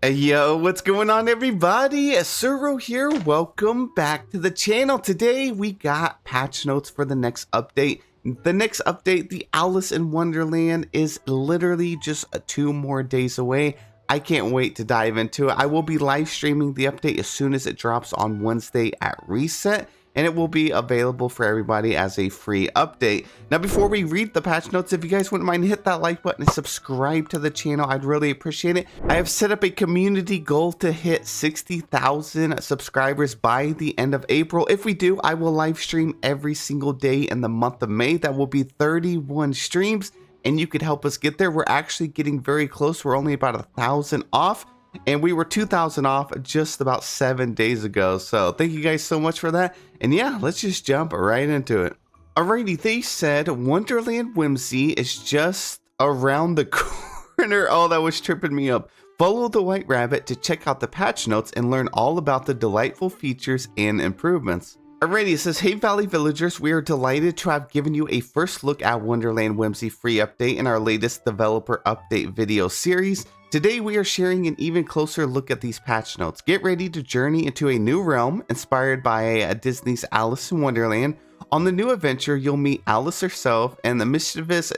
Hey, yo, what's going on, everybody? Suro here. Welcome back to the channel. Today we got patch notes for the next update. The next update, the Alice in Wonderland, is literally just 2 more days away. I can't wait to dive into it. I will be live streaming the update as soon as it drops on Wednesday at reset, and it will be available for everybody as a free update. Now, before we read the patch notes, if you guys wouldn't mind, hit that like button and subscribe to the channel. I'd really appreciate it. I have set up a community goal to hit 60,000 subscribers by the end of April. If we do, I will live stream every single day in the month of May. That will be 31 streams, and you could help us get there. We're actually getting very close. We're only about 1,000 off. And we were 2,000 off just about 7 days ago. So thank you guys so much for that. And yeah, let's just jump right into it. Alrighty, they said Wonderland Whimsy is just around the corner. Oh, that was tripping me up. Follow the white rabbit to check out the patch notes and learn all about the delightful features and improvements. Alrighty, it says, hey Valley Villagers, we are delighted to have given you a first look at Wonderland Whimsy free update in our latest developer update video series. Today we are sharing an even closer look at these patch notes. Get ready to journey into a new realm inspired by Disney's Alice in Wonderland. On the new adventure, you'll meet Alice herself and the mischievous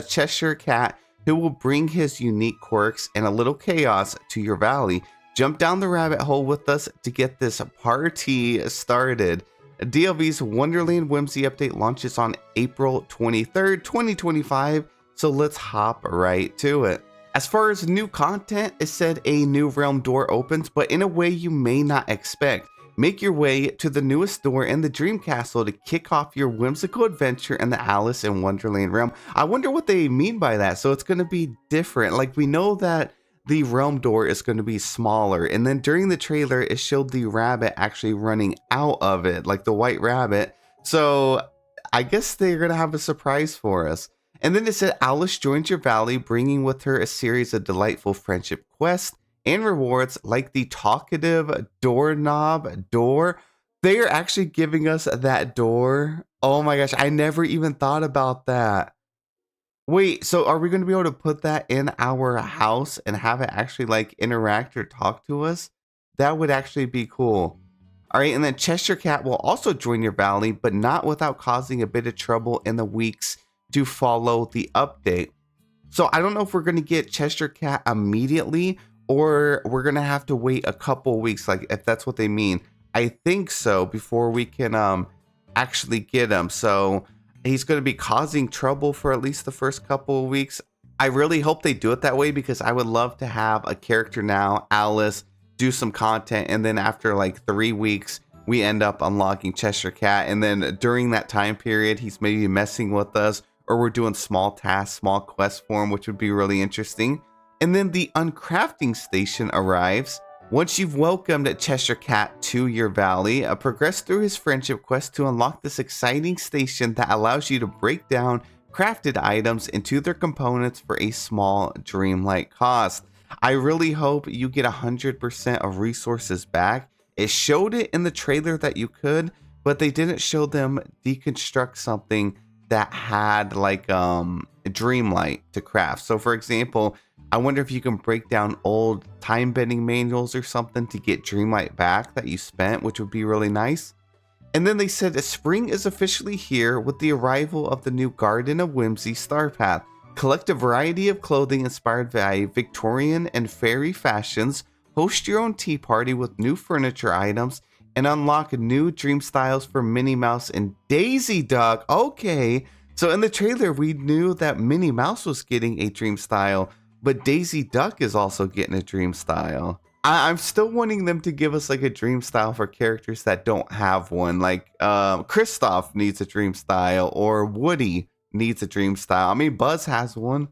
Cheshire cat who will bring his unique quirks and a little chaos to your valley. Jump down the rabbit hole with us to get this party started. DLV's Wonderland Whimsy update launches on April 23rd, 2025, so let's hop right to it. As far as new content, it said a new realm door opens, but in a way you may not expect. Make your way to the newest door in the Dream Castle to kick off your whimsical adventure in the Alice in Wonderland realm. I wonder what they mean by that. So it's going to be different. Like, we know that the realm door is going to be smaller, and then during the trailer it showed the rabbit actually running out of it, like the white rabbit. So I guess they're going to have a surprise for us. And then it said Alice joins your valley, bringing with her a series of delightful friendship quests and rewards like the talkative doorknob door. They are actually giving us that door. Oh my gosh, I never even thought about that. Wait, so are we going to be able to put that in our house and have it actually like interact or talk to us? That would actually be cool. All right, and then Cheshire Cat will also join your valley, but not without causing a bit of trouble in the weeks to follow the update. So I don't know if we're going to get Cheshire Cat immediately or we're going to have to wait a couple weeks, like if that's what they mean. I think so, before we can actually get him. So he's going to be causing trouble for at least the first couple of weeks. I really hope they do it that way because I would love to have a character now, Alice, do some content, and then after like 3 weeks we end up unlocking Cheshire Cat, and then during that time period he's maybe messing with us, or we're doing small tasks, small quests for him, which would be really interesting. And then the uncrafting station arrives. Once you've welcomed Cheshire Cat to your valley, progress through his friendship quest to unlock this exciting station that allows you to break down crafted items into their components for a small dreamlike cost. I really hope you get 100% of resources back. It showed it in the trailer that you could, but they didn't show them deconstruct something that had like Dreamlight to craft. So for example, I wonder if you can break down old time bending manuals or something to get Dreamlight back that you spent, which would be really nice. And then they said spring is officially here with the arrival of the new Garden of Whimsy Star Path. Collect a variety of clothing inspired by Victorian and fairy fashions, host your own tea party with new furniture items, and unlock new dream styles for Minnie Mouse and Daisy Duck. Okay, so in the trailer we knew that Minnie Mouse was getting a dream style, but Daisy Duck is also getting a dream style. I'm still wanting them to give us like a dream style for characters that don't have one. Like Kristoff needs a dream style, or Woody needs a dream style. I mean, Buzz has one.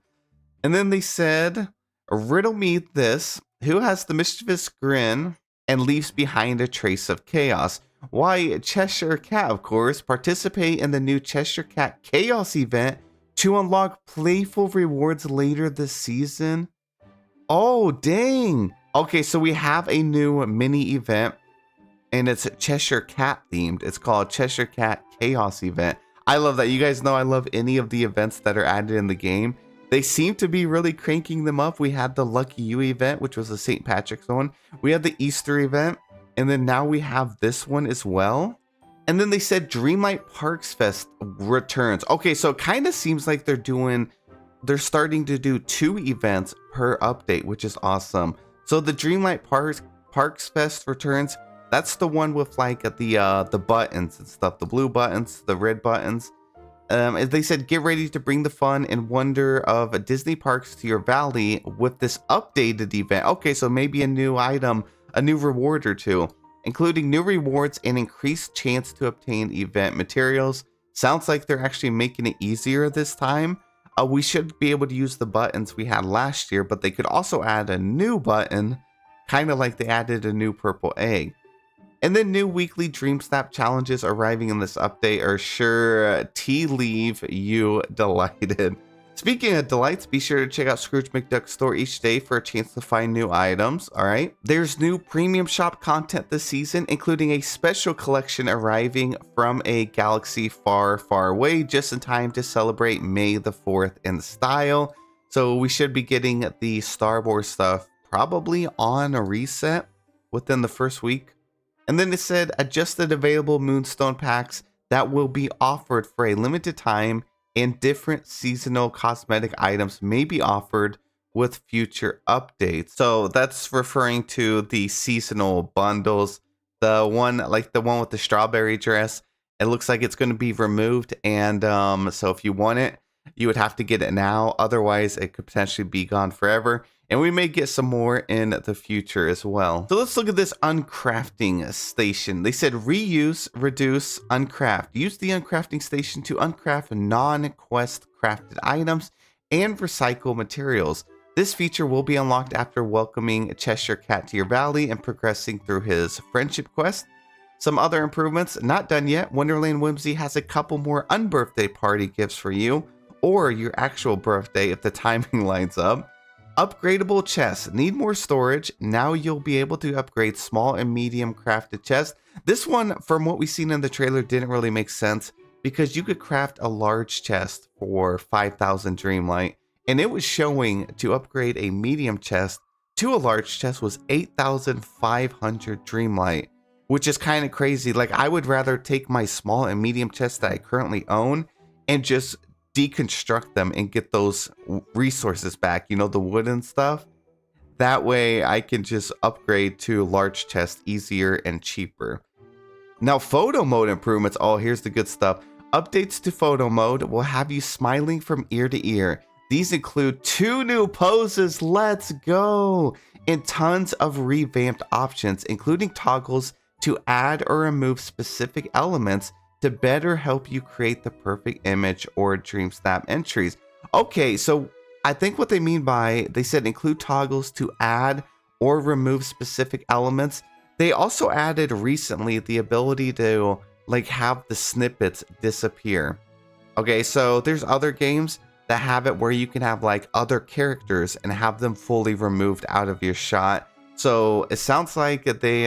And then they said, riddle me this: who has the mischievous grin and leaves behind a trace of chaos? Why, Cheshire Cat, of course. Participate in the new Cheshire Cat Chaos event to unlock playful rewards later this season. Oh, dang. Okay, so we have a new mini event, and it's Cheshire Cat themed. It's called Cheshire Cat Chaos event. I love that. You guys know I love any of the events that are added in the game. They seem to be really cranking them up. We had the Lucky You event, which was the St. Patrick's one. We had the Easter event, and then now we have this one as well. And then they said Dreamlight Parks Fest returns. Okay, so it kind of seems like they're starting to do 2 events per update, which is awesome. So the Dreamlight Parks Fest returns. That's the one with like the buttons and stuff, the blue buttons, the red buttons. They said get ready to bring the fun and wonder of Disney parks to your valley with this updated event. Okay, so maybe a new item, a new reward or two, including new rewards and increased chance to obtain event materials. Sounds like they're actually making it easier this time. We should be able to use the buttons we had last year, but they could also add a new button, kind of like they added a new purple egg. And then new weekly Dream Snap challenges arriving in this update are sure to leave you delighted. Speaking of delights, be sure to check out Scrooge McDuck's store each day for a chance to find new items, alright? There's new premium shop content this season, including a special collection arriving from a galaxy far, far away, just in time to celebrate May the 4th in style. So we should be getting the Star Wars stuff probably on a reset within the first week. And then it said adjusted available Moonstone packs that will be offered for a limited time, and different seasonal cosmetic items may be offered with future updates. So that's referring to the seasonal bundles. The one with the strawberry dress, it looks like it's going to be removed, and so if you want it, you would have to get it now. Otherwise, it could potentially be gone forever. And we may get some more in the future as well. So let's look at this uncrafting station. They said reuse, reduce, uncraft. Use the uncrafting station to uncraft non-quest crafted items and recycle materials. This feature will be unlocked after welcoming Cheshire Cat to your valley and progressing through his friendship quest. Some other improvements, not done yet. Wonderland Whimsy has a couple more unbirthday party gifts for you, or your actual birthday if the timing lines up. Upgradable chests. Need more storage? Now you'll be able to upgrade small and medium crafted chests. This one, from what we've seen in the trailer, didn't really make sense because you could craft a large chest for 5,000 Dreamlight, and it was showing to upgrade a medium chest to a large chest was 8,500 Dreamlight, which is kind of crazy. Like, I would rather take my small and medium chests that I currently own and just deconstruct them and get those resources back, you know, the wood and stuff. That way I can just upgrade to large chests easier and cheaper. Now, photo mode improvements. Oh, here's the good stuff. Updates to photo mode will have you smiling from ear to ear. These include 2 new poses, let's go, and tons of revamped options, including toggles to add or remove specific elements to better help you create the perfect image or dream snap entries. Okay, so I think what they mean by, they said include toggles to add or remove specific elements. They also added recently the ability to like have the snippets disappear. Okay, so there's other games that have it where you can have like other characters and have them fully removed out of your shot. So it sounds like they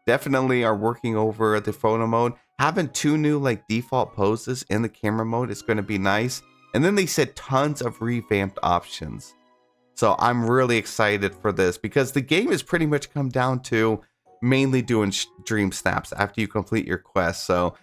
definitely are working over the photo mode. Having 2 new like default poses in the camera mode is going to be nice. And then they said tons of revamped options. So I'm really excited for this because the game has pretty much come down to mainly doing dream snaps after you complete your quest. So,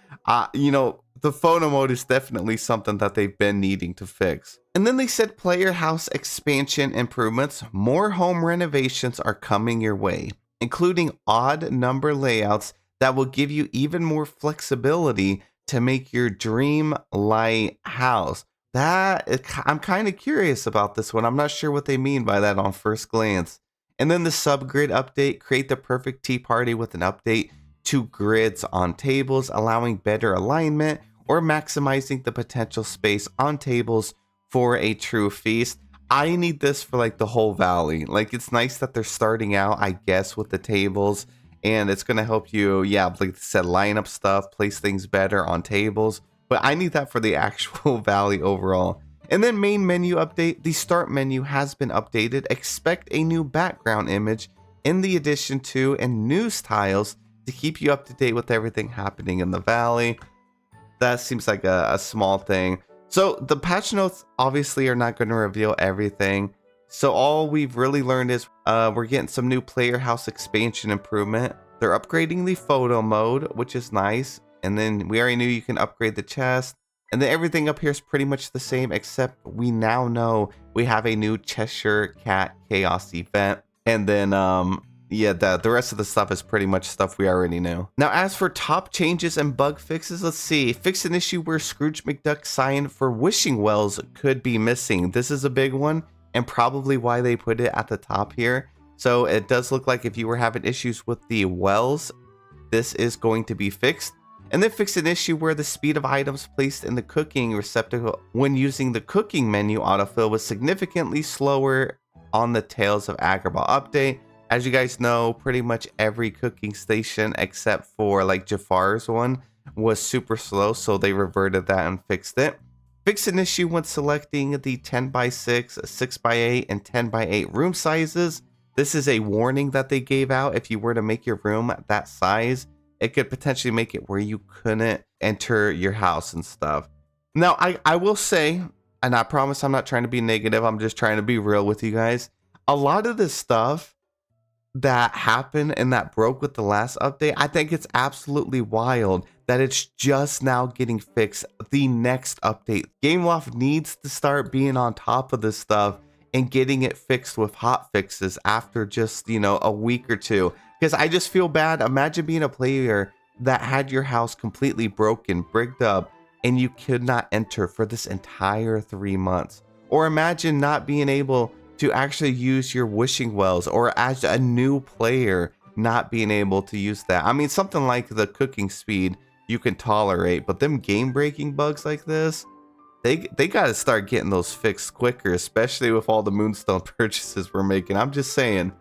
you know, the photo mode is definitely something that they've been needing to fix. And then they said player house expansion improvements. More home renovations are coming your way, including odd number layouts that will give you even more flexibility to make your Dreamlight house. I'm kind of curious about this one. I'm not sure what they mean by that on first glance. And then the subgrid update, create the perfect tea party with an update to grids on tables, allowing better alignment or maximizing the potential space on tables for a true feast. I need this for like the whole valley. Like, it's nice that they're starting out, I guess, with the tables. And it's going to help you, yeah, like I said, line up stuff, place things better on tables. But I need that for the actual valley overall. And then main menu update. The start menu has been updated. Expect a new background image in the addition to and news tiles to keep you up to date with everything happening in the valley. That seems like a small thing. So the patch notes obviously are not going to reveal everything. So all we've really learned is we're getting some new player house expansion improvement. They're upgrading the photo mode, which is nice. And then we already knew you can upgrade the chest. And then everything up here is pretty much the same, except we now know we have a new Cheshire Cat Chaos event. And then, yeah, the rest of the stuff is pretty much stuff we already knew. Now, as for top changes and bug fixes, let's see. Fix an issue where Scrooge McDuck's sign for wishing wells could be missing. This is a big one, and probably why they put it at the top here. So it does look like if you were having issues with the wells, this is going to be fixed. And then fix an issue where the speed of items placed in the cooking receptacle when using the cooking menu autofill was significantly slower on the Tales of Agrabah update. As you guys know, pretty much every cooking station except for like Jafar's one was super slow, so they reverted that and fixed it. Fix an issue when selecting the 10x6, 6x8, and 10x8 room sizes. This is a warning that they gave out. If you were to make your room that size, it could potentially make it where you couldn't enter your house and stuff. Now, I will say, and I promise I'm not trying to be negative, I'm just trying to be real with you guys. A lot of this stuff that happened and that broke with the last update, I think it's absolutely wild that it's just now getting fixed the next update. Gameloft needs to start being on top of this stuff and getting it fixed with hot fixes after just, you know, a week or two. Because I just feel bad. Imagine being a player that had your house completely broken, bricked up, and you could not enter for this entire 3 months. Or imagine not being able to actually use your wishing wells, or as a new player not being able to use that. I mean, something like the cooking speed you can tolerate, but them game breaking bugs like this, they got to start getting those fixed quicker, especially with all the Moonstone purchases we're making. I'm just saying.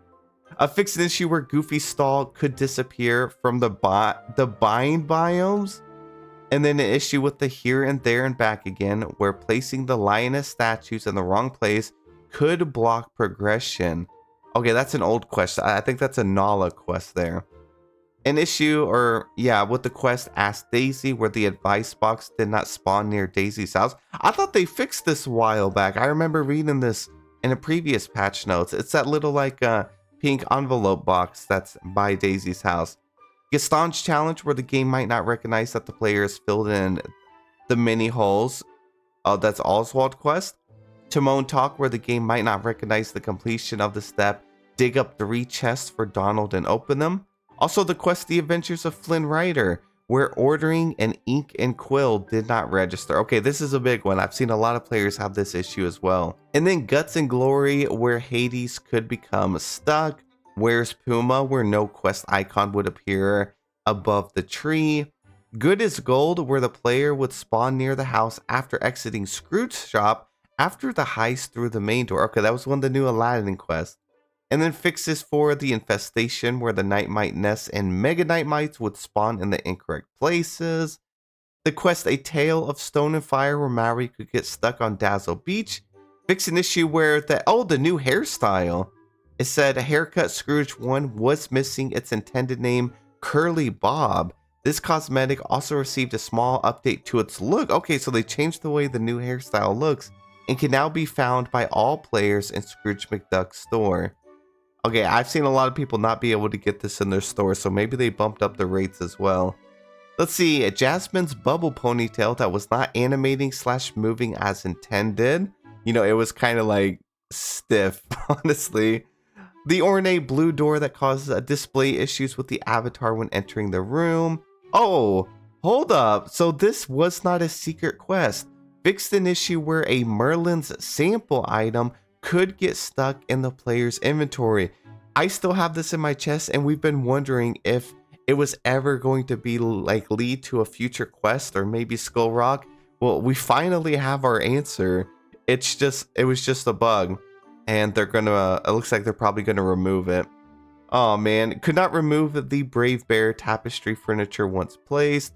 Fix an issue where Goofy stall could disappear from the bind biomes. And then an issue with the here and there and back again, where placing the lioness statues in the wrong place could block progression. Okay, that's an old quest. I think that's a Nala quest there. An issue, or yeah, with the quest Ask Daisy, where the advice box did not spawn near Daisy's house. I thought they fixed this a while back. I remember reading this in a previous patch notes. It's that little like pink envelope box that's by Daisy's house. Gaston's challenge, where the game might not recognize that the player has filled in the mini holes. That's Oswald quest. Timon talk, where the game might not recognize the completion of the step. Dig up 3 chests for Donald and open them. Also the quest The Adventures of Flynn Rider, where ordering an ink and quill did not register. Okay, this is a big one. I've seen a lot of players have this issue as well. And then Guts and Glory, where Hades could become stuck. Where's Puma, where no quest icon would appear above the tree. Good is Gold, where the player would spawn near the house after exiting Scrooge's shop after the heist through the main door. Okay, that was one of the new Aladdin quests. And then fixes for the infestation, where the night mite nests and mega night mites would spawn in the incorrect places. The quest A Tale of Stone and Fire, where Maui could get stuck on Dazzle Beach. Fix an issue where the new hairstyle. It said a haircut Scrooge 1 was missing its intended name, Curly Bob. This cosmetic also received a small update to its look. Okay, so they changed the way the new hairstyle looks and can now be found by all players in Scrooge McDuck's store. Okay, I've seen a lot of people not be able to get this in their store, so maybe they bumped up the rates as well. Let's see, Jasmine's bubble ponytail that was not animating / moving as intended. You know, it was kind of like stiff, honestly. The ornate blue door that causes display issues with the avatar when entering the room. Oh, hold up. So this was not a secret quest. Fixed an issue where a Merlin's sample item could get stuck in the player's inventory. I still have this in my chest, and we've been wondering if it was ever going to be like lead to a future quest or maybe Skull Rock. Well, we finally have our answer. It was just a bug, and they're gonna it looks like they're probably gonna remove it. Oh man, could not remove the Brave Bear tapestry furniture once placed.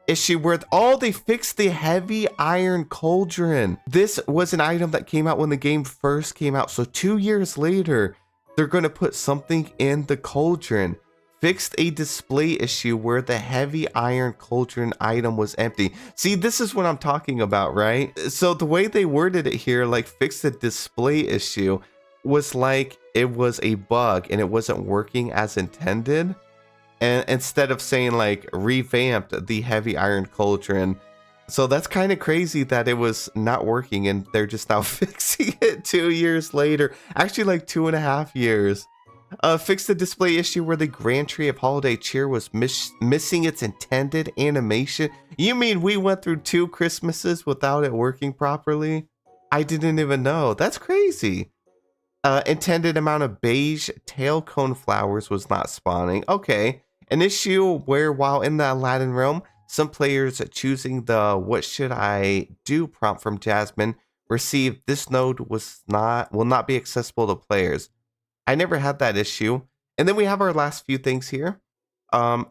Issue where they fixed the heavy iron cauldron. This was an item that came out when the game first came out, so 2 years later they're going to put something in the cauldron. fixed a display issue where the heavy iron cauldron item was empty. See, this is what I'm talking about, right? So the way they worded it here, like fix the display issue, was like it was a bug and it wasn't working as intended. And instead of saying like revamped the heavy iron cauldron. So that's kind of crazy that it was not working and they're just now fixing it 2 years later. Actually like 2.5 years. Fix the display issue where the Grand Tree of Holiday Cheer was missing its intended animation. You mean we went through 2 Christmases without it working properly? I didn't even know. That's crazy. Intended amount of beige tail cone flowers was not spawning. Okay. An issue where while in the Aladdin realm, some players choosing the "what should I do" prompt from Jasmine received this node will not be accessible to players. I never had that issue. And then we have our last few things here.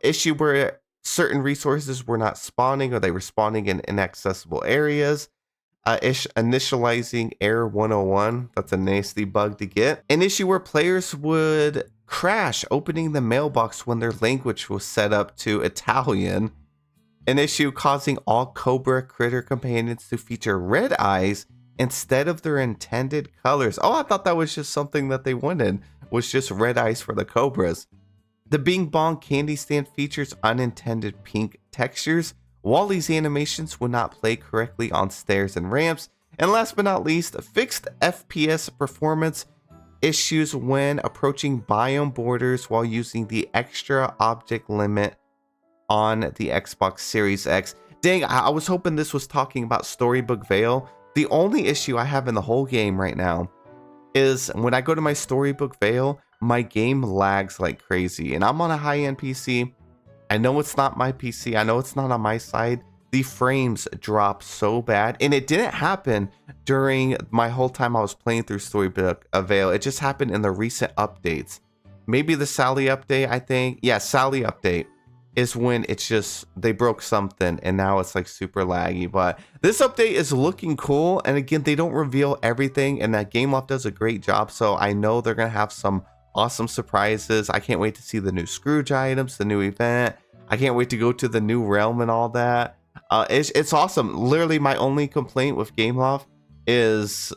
Issue where certain resources were not spawning or they were spawning in inaccessible areas. Initializing error 101. That's a nasty bug to get. An issue where players would crash opening the mailbox when their language was set up to Italian. An issue causing all Cobra critter companions to feature red eyes instead of their intended colors. Oh, I thought that was just something that they wanted, was just red eyes for the Cobras. The Bing Bong candy stand features unintended pink textures. Wally's animations would not play correctly on stairs and ramps. And last but not least, fixed FPS performance issues when approaching biome borders while using the extra object limit on the Xbox Series X. Dang, I was hoping this was talking about Storybook Vale. The only issue I have in the whole game right now is when I go to my Storybook Vale, my game lags like crazy. And I'm on a high-end PC. I know it's not my PC. I know it's not on my side. The frames drop so bad. And it didn't happen during my whole time I was playing through Storybook Vale. It just happened in the recent updates. Maybe the Sally update, I think. Yeah, Sally update is when it's just, they broke something and now it's like super laggy. But this update is looking cool. And again, they don't reveal everything and that Gameloft does a great job. So I know they're going to have some awesome surprises. I can't wait to see the new Scrooge items, the new event. I can't wait to go to the new realm and all that. It's awesome. Literally my only complaint with Gameloft is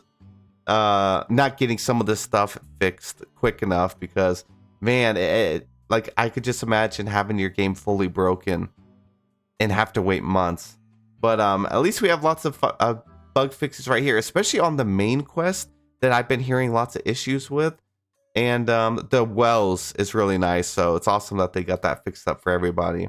not getting some of this stuff fixed quick enough because, man, like I could just imagine having your game fully broken and have to wait months. But at least we have lots of bug fixes right here, especially on the main quest that I've been hearing lots of issues with. And the wells is really nice, so it's awesome that they got that fixed up for everybody.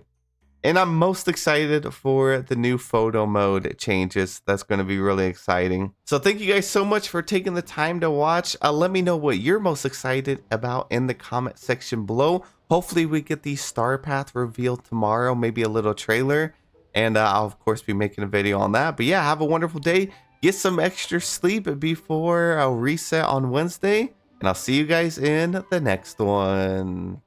And I'm most excited for the new photo mode changes. That's going to be really exciting. So thank you guys so much for taking the time to watch. Let me know what you're most excited about in the comment section below. Hopefully we get the Star Path revealed tomorrow, maybe a little trailer. And I'll of course be making a video on that. But yeah, have a wonderful day. Get some extra sleep before a reset on Wednesday. And I'll see you guys in the next one.